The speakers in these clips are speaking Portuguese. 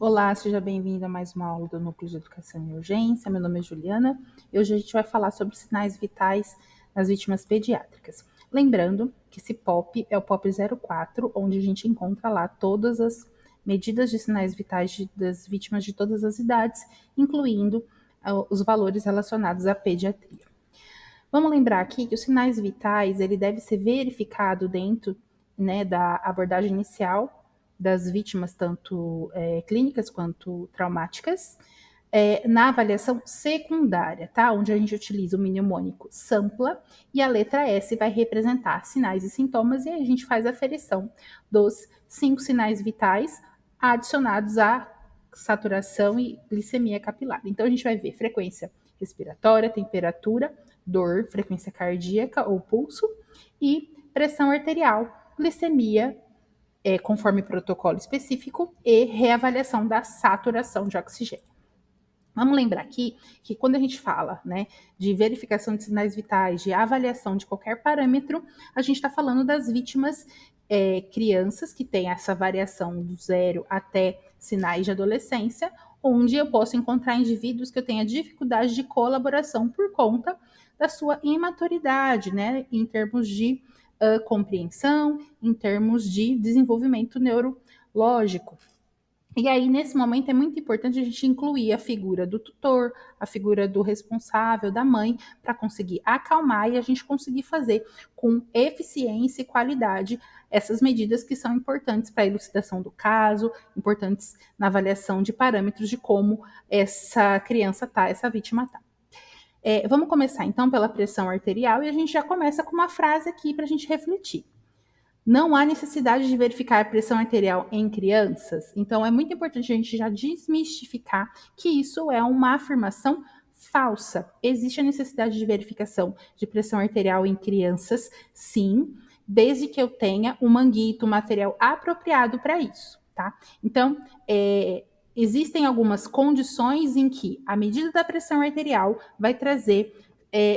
Olá, seja bem-vindo a mais uma aula do Núcleo de Educação e Urgência. Meu nome é Juliana e hoje a gente vai falar sobre sinais vitais nas vítimas pediátricas. Lembrando que esse POP é o POP 04, onde a gente encontra lá todas as medidas de sinais vitais das vítimas de todas as idades, incluindo os valores relacionados à pediatria. Vamos lembrar aqui que os sinais vitais, ele deve ser verificado dentro, né, da abordagem inicial das vítimas, tanto clínicas quanto traumáticas, na avaliação secundária, tá? Onde a gente utiliza o mnemônico SAMPLA e a letra S vai representar sinais e sintomas, e aí a gente faz a aferição dos 5 sinais vitais adicionados à saturação e glicemia capilar. Então a gente vai ver frequência respiratória, temperatura, dor, frequência cardíaca ou pulso e pressão arterial, glicemia, conforme protocolo específico, e reavaliação da saturação de oxigênio. Vamos lembrar aqui que quando a gente fala, né, de verificação de sinais vitais, de avaliação de qualquer parâmetro, a gente está falando das vítimas crianças que têm essa variação do 0 até sinais de adolescência, onde eu posso encontrar indivíduos que eu tenha dificuldade de colaboração por conta da sua imaturidade, né, em termos de compreensão, em termos de desenvolvimento neurológico. E aí, nesse momento, é muito importante a gente incluir a figura do tutor, a figura do responsável, da mãe, para conseguir acalmar e a gente conseguir fazer com eficiência e qualidade essas medidas que são importantes para a elucidação do caso, importantes na avaliação de parâmetros de como essa criança tá, essa vítima tá. Vamos começar então pela pressão arterial e a gente já começa com uma frase aqui para a gente refletir. Não há necessidade de verificar a pressão arterial em crianças, então é muito importante a gente já desmistificar que isso é uma afirmação falsa. Existe a necessidade de verificação de pressão arterial em crianças, sim, desde que eu tenha um manguito, um material apropriado para isso, tá? Então, existem algumas condições em que a medida da pressão arterial vai trazer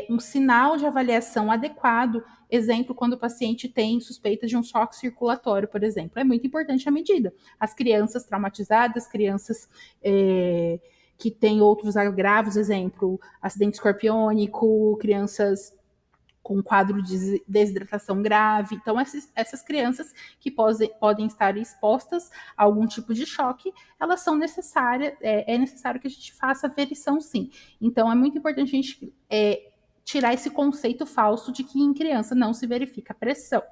um sinal de avaliação adequado. Exemplo, quando o paciente tem suspeita de um choque circulatório, por exemplo. É muito importante a medida. As crianças traumatizadas, crianças que têm outros agravos, exemplo, acidente escorpiônico, crianças com quadro de desidratação grave. Então, essas crianças que podem estar expostas a algum tipo de choque, elas são necessárias, é necessário que a gente faça a verificação, sim. Então, é muito importante a gente tirar esse conceito falso de que em criança não se verifica pressão.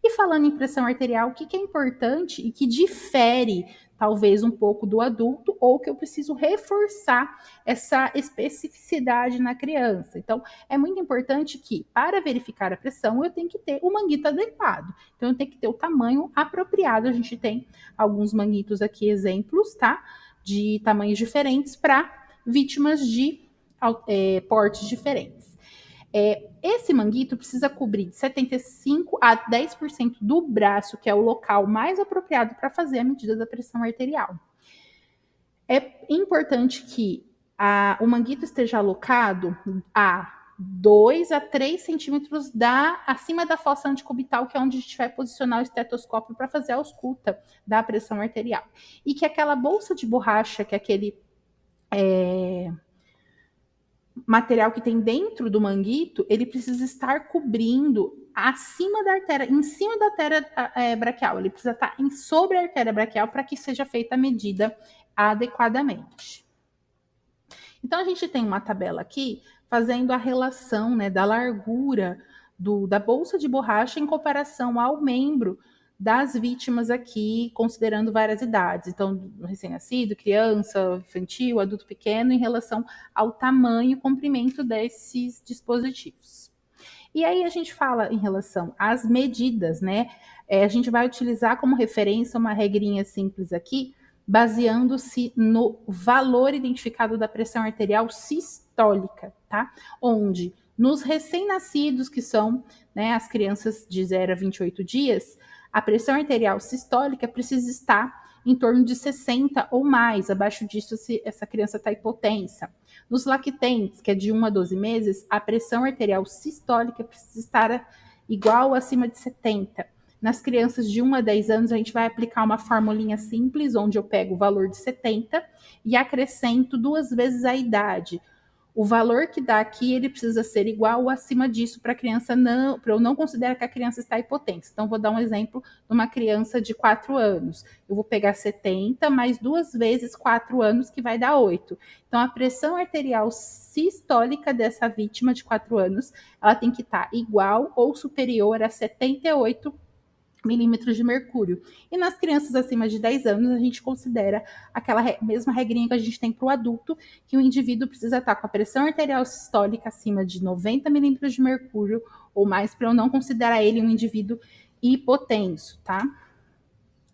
E falando em pressão arterial, o que é importante e que difere talvez um pouco do adulto, ou que eu preciso reforçar essa especificidade na criança. Então, é muito importante que, para verificar a pressão, eu tenho que ter o manguito adequado. Então, eu tenho que ter o tamanho apropriado. A gente tem alguns manguitos aqui, exemplos, tá? De tamanhos diferentes para vítimas de portes diferentes. Esse manguito precisa cobrir de 75% a 10% do braço, que é o local mais apropriado para fazer a medida da pressão arterial. É importante que o manguito esteja alocado a 2 a 3 centímetros acima da fossa antecubital, que é onde a gente vai posicionar o estetoscópio para fazer a ausculta da pressão arterial. E que aquela bolsa de borracha, que é aquele material que tem dentro do manguito, ele precisa estar cobrindo acima da artéria, em cima da artéria braquial. Ele precisa estar sobre a artéria braquial para que seja feita a medida adequadamente. Então, a gente tem uma tabela aqui fazendo a relação, né, da largura da bolsa de borracha em comparação ao membro das vítimas aqui, considerando várias idades. Então, recém-nascido, criança, infantil, adulto pequeno, em relação ao tamanho e comprimento desses dispositivos. E aí a gente fala em relação às medidas, né? A gente vai utilizar como referência uma regrinha simples aqui, baseando-se no valor identificado da pressão arterial sistólica, tá? Onde nos recém-nascidos, que são, né, as crianças de 0 a 28 dias, a pressão arterial sistólica precisa estar em torno de 60 ou mais. Abaixo disso, se essa criança está hipotensa. Nos lactentes, que é de 1 a 12 meses, a pressão arterial sistólica precisa estar igual ou acima de 70. Nas crianças de 1 a 10 anos, a gente vai aplicar uma formulinha simples, onde eu pego o valor de 70 e acrescento 2 vezes a idade. O valor que dá aqui, ele precisa ser igual ou acima disso para a criança não, para eu não considerar que a criança está hipotensa. Então, vou dar um exemplo de uma criança de 4 anos. Eu vou pegar 70 mais 2 vezes 4 anos, que vai dar 8. Então, a pressão arterial sistólica dessa vítima de 4 anos, ela tem que estar igual ou superior a 78 milímetros de mercúrio. E nas crianças acima de 10 anos, a gente considera aquela mesma regrinha que a gente tem para o adulto, que o indivíduo precisa estar com a pressão arterial sistólica acima de 90 milímetros de mercúrio ou mais, para eu não considerar ele um indivíduo hipotenso, tá?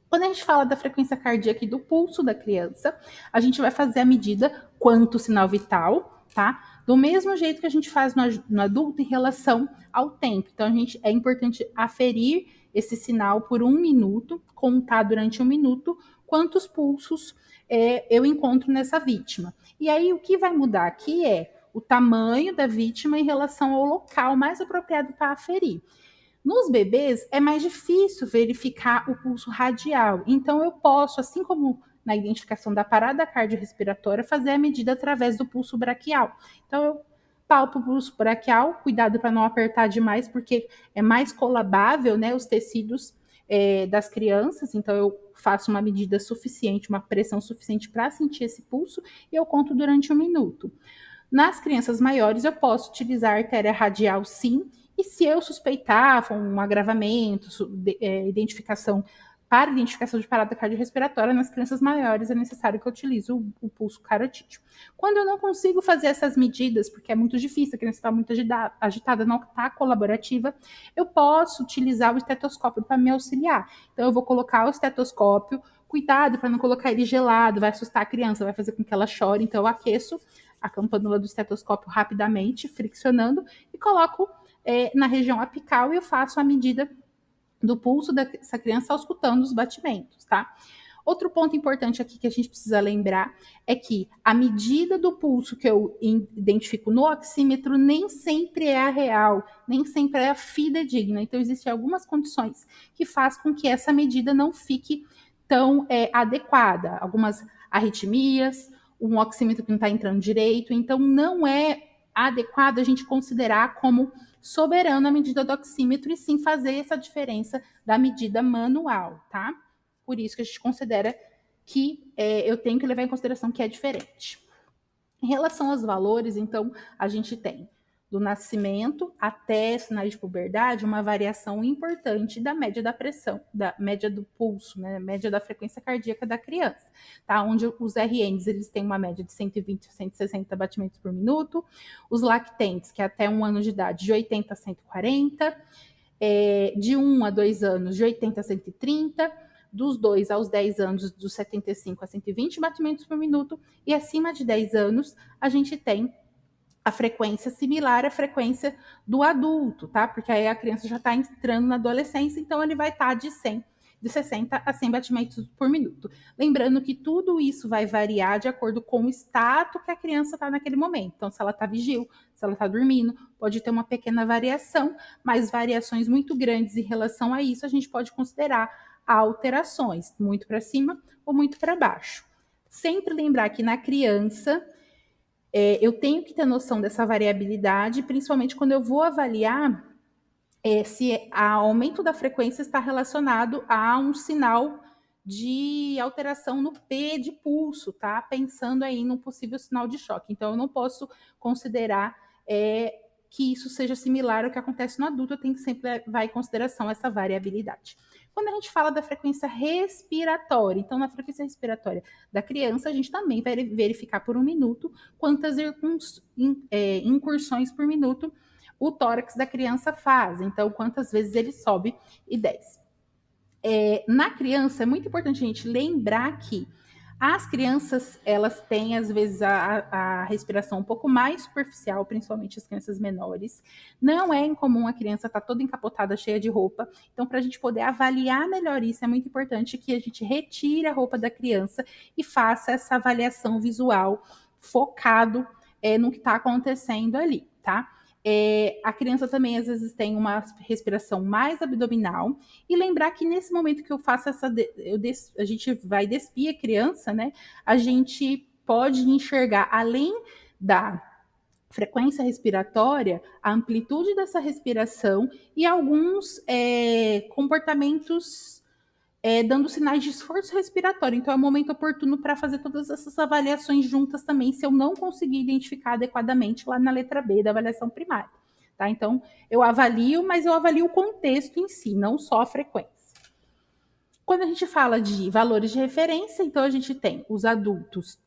Quando a gente fala da frequência cardíaca e do pulso da criança, a gente vai fazer a medida quanto sinal vital, tá? Do mesmo jeito que a gente faz no adulto em relação ao tempo. Então, é importante aferir esse sinal por 1 minuto, contar durante 1 minuto quantos pulsos eu encontro nessa vítima. E aí, o que vai mudar aqui é o tamanho da vítima em relação ao local mais apropriado para aferir. Nos bebês é mais difícil verificar o pulso radial, então eu posso, assim como na identificação da parada cardiorrespiratória, fazer a medida através do pulso braquial. Então eu palpo o pulso braquial, cuidado para não apertar demais, porque é mais colabável, né, os tecidos das crianças, então eu faço uma medida suficiente, uma pressão suficiente para sentir esse pulso e eu conto durante 1 minuto. Nas crianças maiores, eu posso utilizar a artéria radial, sim, e se eu suspeitar um agravamento, identificação de parada cardiorrespiratória, nas crianças maiores é necessário que eu utilize o pulso carotídeo. Quando eu não consigo fazer essas medidas, porque é muito difícil, a criança está muito agitada, não está colaborativa, eu posso utilizar o estetoscópio para me auxiliar. Então, eu vou colocar o estetoscópio, cuidado para não colocar ele gelado, vai assustar a criança, vai fazer com que ela chore, então eu aqueço a campanula do estetoscópio rapidamente, friccionando, e coloco na região apical e eu faço a medida do pulso dessa criança auscultando os batimentos, tá? Outro ponto importante aqui que a gente precisa lembrar é que a medida do pulso que eu identifico no oxímetro nem sempre é a real, nem sempre é a fidedigna. Então, existem algumas condições que fazem com que essa medida não fique tão adequada. Algumas arritmias, um oxímetro que não está entrando direito. Então, não é adequado a gente considerar como soberana a medida do oxímetro e sim fazer essa diferença da medida manual, tá? Por isso que a gente considera que eu tenho que levar em consideração que é diferente. Em relação aos valores, então, a gente tem do nascimento até sinais de puberdade uma variação importante da média da pressão, da média do pulso, né, média da frequência cardíaca da criança, tá? Onde os RNs eles têm uma média de 120 a 160 batimentos por minuto, os lactentes, que é até 1 ano de idade, de 80 a 140, de 1 a 2 anos, de 80 a 130, dos 2 aos 10 anos, dos 75 a 120 batimentos por minuto, e acima de 10 anos, a gente tem a frequência similar à frequência do adulto, tá? Porque aí a criança já está entrando na adolescência, então ele vai estar de 60 a 100 batimentos por minuto. Lembrando que tudo isso vai variar de acordo com o status que a criança está naquele momento. Então, se ela está vigil, se ela está dormindo, pode ter uma pequena variação, mas variações muito grandes em relação a isso, a gente pode considerar alterações, muito para cima ou muito para baixo. Sempre lembrar que na criança, eu tenho que ter noção dessa variabilidade, principalmente quando eu vou avaliar se o aumento da frequência está relacionado a um sinal de alteração no P de pulso, tá? Pensando aí num possível sinal de choque. Então, eu não posso considerar que isso seja similar ao que acontece no adulto, eu tenho que sempre levar em consideração essa variabilidade. Quando a gente fala da frequência respiratória, então na frequência respiratória da criança, a gente também vai verificar por 1 minuto quantas incursões por minuto o tórax da criança faz, então quantas vezes ele sobe e desce. Na criança, é muito importante a gente lembrar que as crianças, elas têm, às vezes, a respiração um pouco mais superficial, principalmente as crianças menores. Não é incomum a criança estar toda encapotada, cheia de roupa. Então, para a gente poder avaliar melhor isso, é muito importante que a gente retire a roupa da criança e faça essa avaliação visual focado no que está acontecendo ali, tá? A criança também, às vezes, tem uma respiração mais abdominal. E lembrar que nesse momento que eu faço a gente vai despir a criança, né? A gente pode enxergar, além da frequência respiratória, a amplitude dessa respiração e alguns comportamentos dando sinais de esforço respiratório. Então, é o momento oportuno para fazer todas essas avaliações juntas também, se eu não conseguir identificar adequadamente lá na letra B da avaliação primária. Tá? Então, eu avalio, mas eu avalio o contexto em si, não só a frequência. Quando a gente fala de valores de referência, então a gente tem os adultos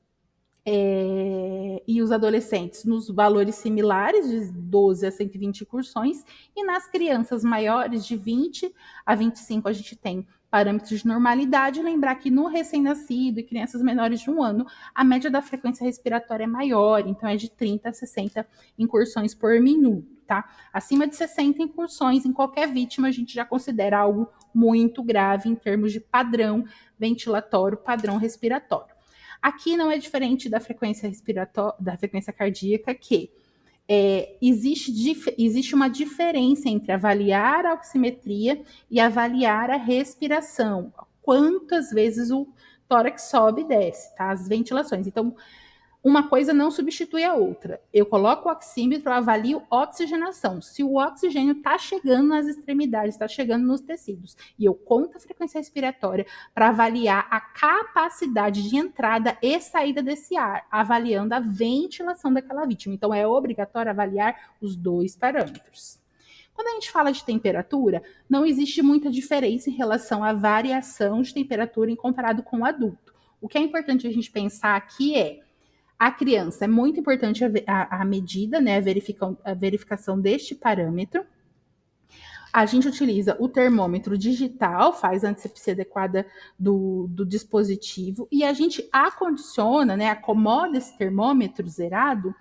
e os adolescentes nos valores similares, de 12 a 120 incursões, e nas crianças maiores, de 20 a 25, a gente tem parâmetros de normalidade. Lembrar que no recém-nascido e crianças menores de 1 ano, a média da frequência respiratória é maior, então é de 30 a 60 incursões por minuto. Tá? Acima de 60 incursões em qualquer vítima, a gente já considera algo muito grave em termos de padrão ventilatório, padrão respiratório. Aqui não é diferente da frequência respiratória, da frequência cardíaca, que existe uma diferença entre avaliar a oximetria e avaliar a respiração. Quantas vezes o tórax sobe e desce, tá? As ventilações. Então, uma coisa não substitui a outra. Eu coloco o oxímetro, eu avalio oxigenação. Se o oxigênio está chegando nas extremidades, está chegando nos tecidos, e eu conto a frequência respiratória para avaliar a capacidade de entrada e saída desse ar, avaliando a ventilação daquela vítima. Então, é obrigatório avaliar os dois parâmetros. Quando a gente fala de temperatura, não existe muita diferença em relação à variação de temperatura em comparado com o adulto. O que é importante a gente pensar aqui é a criança, é muito importante a medida, né, a verificação deste parâmetro. A gente utiliza o termômetro digital, faz a antisepsia adequada do dispositivo, e a gente acondiciona, né, acomoda esse termômetro zerado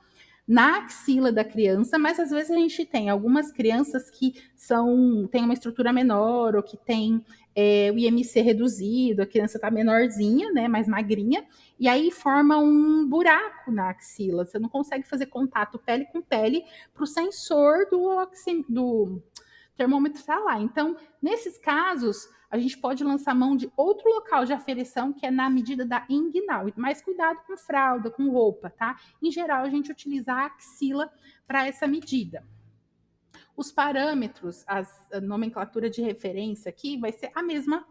na axila da criança, mas às vezes a gente tem algumas crianças que têm uma estrutura menor ou que têm o IMC reduzido, a criança está menorzinha, né, mais magrinha, e aí forma um buraco na axila. Você não consegue fazer contato pele com pele para o sensor do termômetro estar lá. Então, nesses casos, a gente pode lançar mão de outro local de aferição, que é na medida da inguinal. Mas cuidado com fralda, com roupa, tá? Em geral, a gente utiliza a axila para essa medida. Os parâmetros, a nomenclatura de referência aqui vai ser a mesma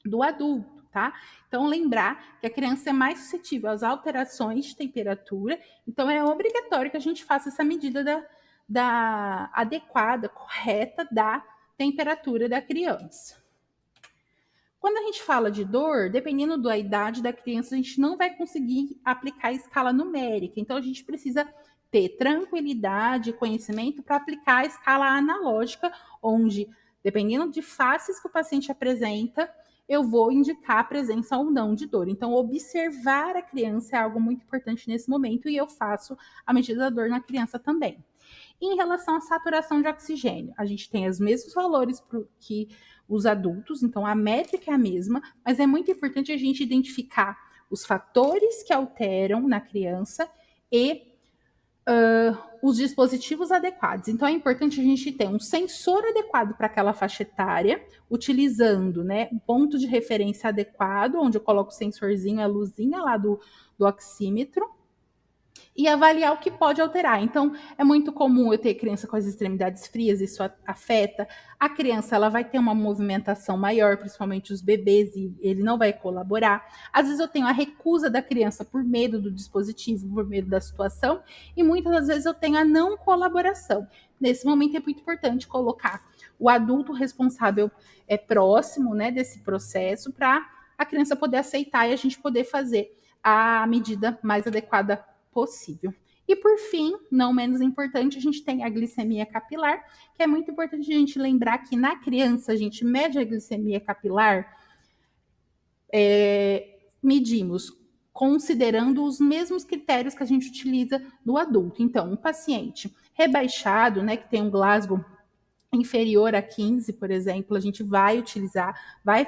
do adulto, tá? Então, lembrar que a criança é mais suscetível às alterações de temperatura, então é obrigatório que a gente faça essa medida da adequada, correta da temperatura da criança. Quando a gente fala de dor, dependendo da idade da criança, a gente não vai conseguir aplicar a escala numérica. Então, a gente precisa ter tranquilidade e conhecimento para aplicar a escala analógica, onde, dependendo de faces que o paciente apresenta, eu vou indicar a presença ou não de dor. Então, observar a criança é algo muito importante nesse momento e eu faço a medida da dor na criança também. Em relação à saturação de oxigênio, a gente tem os mesmos valores que os adultos, então a métrica é a mesma, mas é muito importante a gente identificar os fatores que alteram na criança e os dispositivos adequados. Então é importante a gente ter um sensor adequado para aquela faixa etária, utilizando, né, um ponto de referência adequado, onde eu coloco o sensorzinho, a luzinha lá do oxímetro, e avaliar o que pode alterar. Então, é muito comum eu ter criança com as extremidades frias, isso afeta. A criança ela vai ter uma movimentação maior, principalmente os bebês, e ele não vai colaborar. Às vezes eu tenho a recusa da criança por medo do dispositivo, por medo da situação, e muitas das vezes eu tenho a não colaboração. Nesse momento é muito importante colocar o adulto responsável próximo, né, desse processo, para a criança poder aceitar e a gente poder fazer a medida mais adequada possível. E por fim, não menos importante, a gente tem a glicemia capilar, que é muito importante a gente lembrar que na criança a gente mede a glicemia capilar, medimos considerando os mesmos critérios que a gente utiliza no adulto. Então, um paciente rebaixado, né, que tem um Glasgow inferior a 15, por exemplo, a gente vai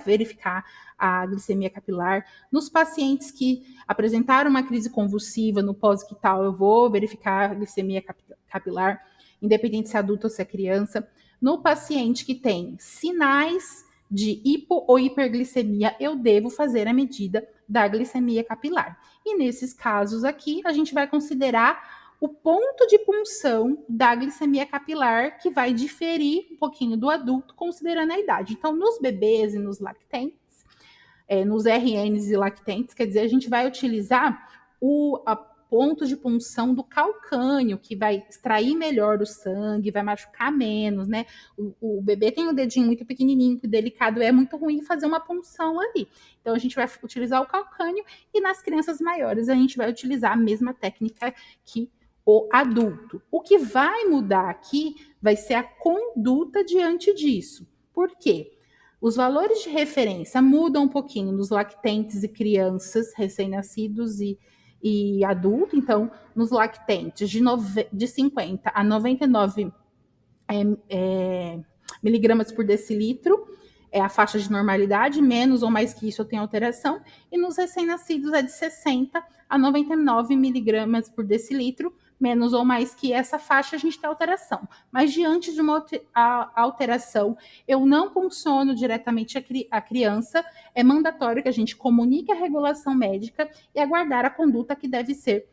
verificar a glicemia capilar. Nos pacientes que apresentaram uma crise convulsiva no pós-ictal, eu vou verificar a glicemia capilar. independente se é adulto ou se é criança. No paciente que tem sinais de hipo ou hiperglicemia, eu devo fazer a medida da glicemia capilar. E nesses casos aqui, a gente vai considerar o ponto de punção da glicemia capilar, que vai diferir um pouquinho do adulto, considerando a idade. Então, nos bebês e nos lactentes, nos RNs e lactentes, quer dizer, a gente vai utilizar a ponto de punção do calcânio, que vai extrair melhor o sangue, vai machucar menos, né? O bebê tem um dedinho muito pequenininho, delicado, é muito ruim fazer uma punção ali. Então, a gente vai utilizar o calcânio e nas crianças maiores a gente vai utilizar a mesma técnica que o adulto. O que vai mudar aqui vai ser a conduta diante disso. Por quê? Os valores de referência mudam um pouquinho nos lactentes e crianças recém-nascidos e adulto. Então, nos lactentes de 50 a 99 miligramas por decilitro é a faixa de normalidade, menos ou mais que isso eu tenho alteração, e nos recém-nascidos é de 60 a 99 miligramas por decilitro, menos ou mais que essa faixa a gente tem alteração. Mas diante de uma alteração, eu não punciono diretamente a criança, é mandatório que a gente comunique a regulação médica e aguardar a conduta que deve ser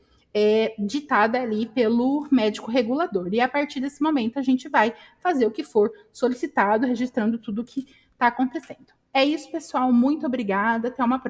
ditada ali pelo médico regulador. E a partir desse momento a gente vai fazer o que for solicitado, registrando tudo o que está acontecendo. É isso, pessoal. Muito obrigada. Até uma próxima.